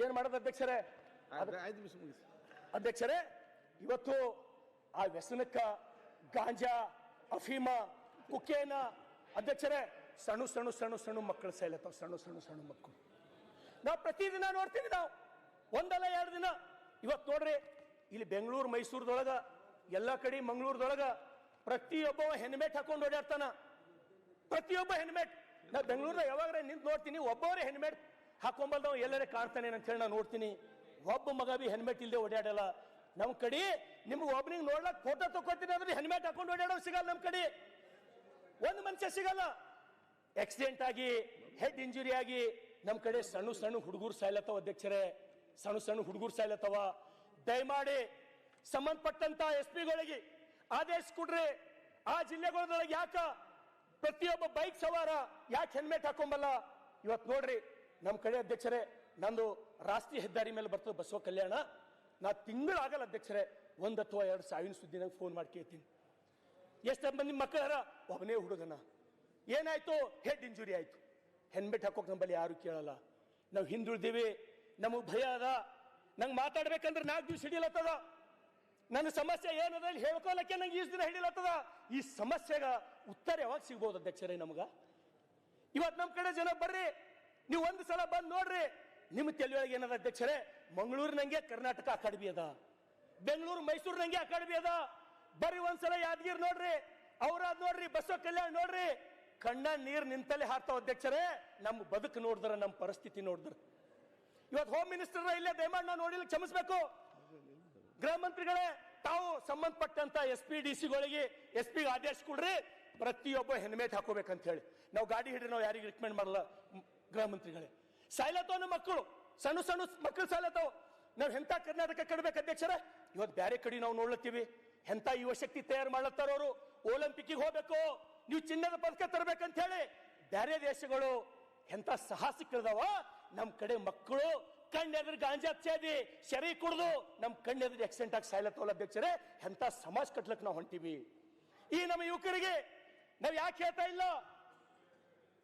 ಏನ್ ಮಾಡೋದು ಅಧ್ಯಕ್ಷರೇ? ಅಧ್ಯಕ್ಷರೇ, ಇವತ್ತು ಆ ವ್ಯಸನಕ್ಕ ಗಾಂಜಾ, ಅಫೀಮ, ಕುಕ್ಕೇನ ಅಧ್ಯಕ್ಷರೇ ಸಣ್ಣ ಸಣ್ಣ ಸಣ್ಣ ಸಣ್ಣ ಮಕ್ಕಳು ಸೈಲತ್ತಾವ. ಸಣ್ಣ ಸಣ್ಣ ಸಣ್ಣ ಮಕ್ಕಳು ನಾವು ಪ್ರತಿದಿನ ನೋಡ್ತೀವಿ. ನಾವು ಒಂದಲ್ಲ ಎರಡು ದಿನ. ಇವತ್ತು ನೋಡ್ರಿ, ಇಲ್ಲಿ ಬೆಂಗಳೂರು ಮೈಸೂರದೊಳಗ ಎಲ್ಲ ಕಡೆ ಮಂಗಳೂರದೊಳಗ ಪ್ರತಿಯೊಬ್ಬ ಹೆಲ್ಮೆಟ್ ಹಾಕೊಂಡು ಓಡಾಡ್ತಾನ. ಪ್ರತಿಯೊಬ್ಬ ಹೆಲ್ಮೆಟ್. ನಾ ಬೆಂಗಳೂರಲ್ಲಿ ಯಾವಾಗ ನಿಂತು ನೋಡ್ತೀನಿ, ಒಬ್ಬವರೇ ಹೆಲ್ಮೆಟ್ ಹಾಕೊಂಬಲ್ದವ್ ಎಲ್ಲರೇ ಕಾಣ್ತಾನೆ ಅಂತ ಹೇಳಿ ನಾನು ನೋಡ್ತೀನಿ. ಒಬ್ಬ ಮಗ ಬಿ ಹೆಲ್ಮೆಟ್ ಇಲ್ಲದೆ ಓಡಾಡಲ್ಲ. ನಮ್ಮ ಕಡೆ ನಿಮ್ಗೆ ಒಬ್ಬನಿಗೆ ನೋಡ್ಲಕ್ ಫೋಟೋ ತಗೋತೀನಿ ಅಂದ್ರೆ ಹೆಲ್ಮೆಟ್ ಹಾಕೊಂಡು ಓಡಾಡೋ ಸಿಗಲ್ಲ. ನಮ್ಮ ಕಡೆ ಒಂದು ಮನುಷ್ಯ ಸಿಗಲ್ಲ. ಆಕ್ಸಿಡೆಂಟ್ ಆಗಿ ಹೆಡ್ ಇಂಜುರಿ ಆಗಿ ನಮ್ಮ ಕಡೆ ಸಣ್ಣ ಸಣ್ಣ ಹುಡುಗರು ಸಾಯ್ಲತ್ತವ ಅಧ್ಯಕ್ಷರೇ. ಸಣ್ಣ ಸಣ್ಣ ಹುಡುಗರು ಸಾಯ್ಲತ್ತವ. ದಯಮಾಡಿ ಸಂಬಂಧಪಟ್ಟಂತ SP ಗಳಿಗೆ ಆದೇಶ ಕೊಡ್ರಿ. ಆ ಜಿಲ್ಲೆಗಳೊಳಗೆ ಯಾಕ ಪ್ರತಿಯೊಬ್ಬ ಬೈಕ್ ಸವಾರ ಯಾಕೆ ಹೆಲ್ಮೆಟ್ ಹಾಕೊಂಬಲ್ಲ? ಇವತ್ತು ನೋಡ್ರಿ ನಮ್ಮ ಕಡೆ ಅಧ್ಯಕ್ಷರೇ, ನಂದು ರಾಷ್ಟ್ರೀಯ ಹೆದ್ದಾರಿ ಮೇಲೆ ಬರ್ತದೆ ಬಸವ ಕಲ್ಯಾಣ. ನಾ ತಿಂಗಳಾಗಲ್ಲ ಅಧ್ಯಕ್ಷರೇ, 1 ಅಥವಾ 2 ಸಾವಿನ ಸುದ್ದಿ ನಂಗೆ ಫೋನ್ ಮಾಡಿ ಕೇಳ್ತೀನಿ. ಎಷ್ಟು ಮಂದಿ ಮಕ್ಕಳಾರ? ಒಬ್ಬನೇ ಹುಡುಗನ ಏನಾಯ್ತು? ಹೆಡ್ ಇಂಜುರಿ ಆಯ್ತು. ಹೆಲ್ಮೆಟ್ ಹಾಕೋಕ್ ನಮ್ಮಲ್ಲಿ ಯಾರು ಕೇಳಲ್ಲ. ನಾವು ಹಿಂದುಳಿದೀವಿ, ನಮಗೆ ಭಯ ಅದ. ನಂಗೆ ಮಾತಾಡ್ಬೇಕಂದ್ರೆ 4 ದಿವಸ ಹಿಡಿಲತ್ತದ. ನನ್ನ ಸಮಸ್ಯೆ ಏನದ ಹೇಳ್ಕೊಳಕ್ಕೆ ನಂಗೆ ಈಸ್ ದಿನ ಹಿಡಿಲತ್ತದ. ಈ ಸಮಸ್ಯೆಗ ಉತ್ತರ ಯಾವಾಗ ಸಿಗ್ಬೋದು ಅಧ್ಯಕ್ಷರೇ ನಮಗ? ಇವತ್ತು ನಮ್ಮ ಕಡೆ ಜನ ಬರ್ರಿ, ನೀವು ಒಂದು ಸಲ ಬಂದು ನೋಡ್ರಿ. ನಿಮ್ಮ ತಲೆಯೊಳಗೆ ಏನದ ಅಧ್ಯಕ್ಷರೇ? ಮಂಗಳೂರು ನಂಗೆ ಕರ್ನಾಟಕ ಅಕಾಡೆಮಿ ಅದ, ಬೆಂಗಳೂರು ಮೈಸೂರು ನಂಗೆ ಅಕಾಡೆಮಿ ಅದ. ಬರ್ರಿ ಒಂದ್ಸಲ ಯಾದಗಿರಿ ನೋಡ್ರಿ, ಔರಾದ್ ನೋಡ್ರಿ, ಬಸವ ಕಲ್ಯಾಣ ನೋಡ್ರಿ. ಕಣ್ಣ ನೀರು ನಿಂತಲ್ಲೇ ಹಾರ್ತಾವ ಅಧ್ಯಕ್ಷರೇ. ನಮ್ಮ ಬದುಕು ನೋಡಿದ್ರ, ನಮ್ಮ ಪರಿಸ್ಥಿತಿ ನೋಡಿದ್ರ. ಇವತ್ತು ಹೋಮ್ ಮಿನಿಸ್ಟರ್ ಇಲ್ಲೇ ದಯಮಾಡಿ ನಾವು ನೋಡಿಲ್ಲ, ಕ್ಷಮಿಸಬೇಕು. ಗೃಹ ಮಂತ್ರಿಗಳೇ, ತಾವು ಸಂಬಂಧಪಟ್ಟಂತ SP ಗೆ ಆದೇಶ ಕೊಡ್ರಿ, ಪ್ರತಿಯೊಬ್ಬ ಹೆಲ್ಮೆಟ್ ಹಾಕೋಬೇಕಂತ ಹೇಳಿ. ನಾವು ಗಾಡಿ ಹಿಡ್ರಿ, ನಾವು ಯಾರಿಗೆ ರಿಕಮೆಂಡ್ ಮಾಡಲ್ಲ. ಗೃಹ ಮಂತ್ರಿಗಳೇ, ಸಾಯ್ಲತ್ತವ ಮಕ್ಕಳು, ಸಣ್ಣ ಸಣ್ಣ ಮಕ್ಕಳು ಸಾಯ್ಲತ್ತವ. ನಾವು ಎಂತ ಕರ್ನಾಟಕ ಕಡ್ಬೇಕು ಅಧ್ಯಕ್ಷರೇ? ಇವತ್ತು ಬೇರೆ ಕಡೆ ನಾವು ನೋಡ್ಲತ್ತೀವಿ. ಎಂತ ಯುವ ಶಕ್ತಿ ತಯಾರು ಮಾಡ್ಲತ್ತಾರ ಅವರು. ಒಲಿಂಪಿಕ್ಗೆ ಹೋಗ್ಬೇಕು, ನೀವು ಚಿನ್ನದ ಪದಕ ತರಬೇಕಂತ ಹೇಳಿ ಬೇರೆ ದೇಶಗಳು ಎಂತ ಸಾಹಸಿಕರಿದಾವ. ನಮ್ಮ ಕಡೆ ಮಕ್ಕಳು ಕಣ್ಣೆದ್ರ ಗಾಂಜಾ ಸೇದಿ ಶರೀ ಕುಡ್ದು ನಮ್ಮ ಕಣ್ಣೆದ್ರ ಆಕ್ಸಿಡೆಂಟ್ ಆಗಿ ಸಾಯ್ಲತ್ತವಲ್ಲ ಅಧ್ಯಕ್ಷರೇ. ಎಂತ ಸಮಾಜ ಕಟ್ಲಕ್ ನಾವು ಹೊಂಟಿವಿ. ಈ ನಮ್ಮ ಯುವಕರಿಗೆ ನಾವು ಯಾಕೆ ಹೇಳ್ತಾ ಇಲ್ಲ?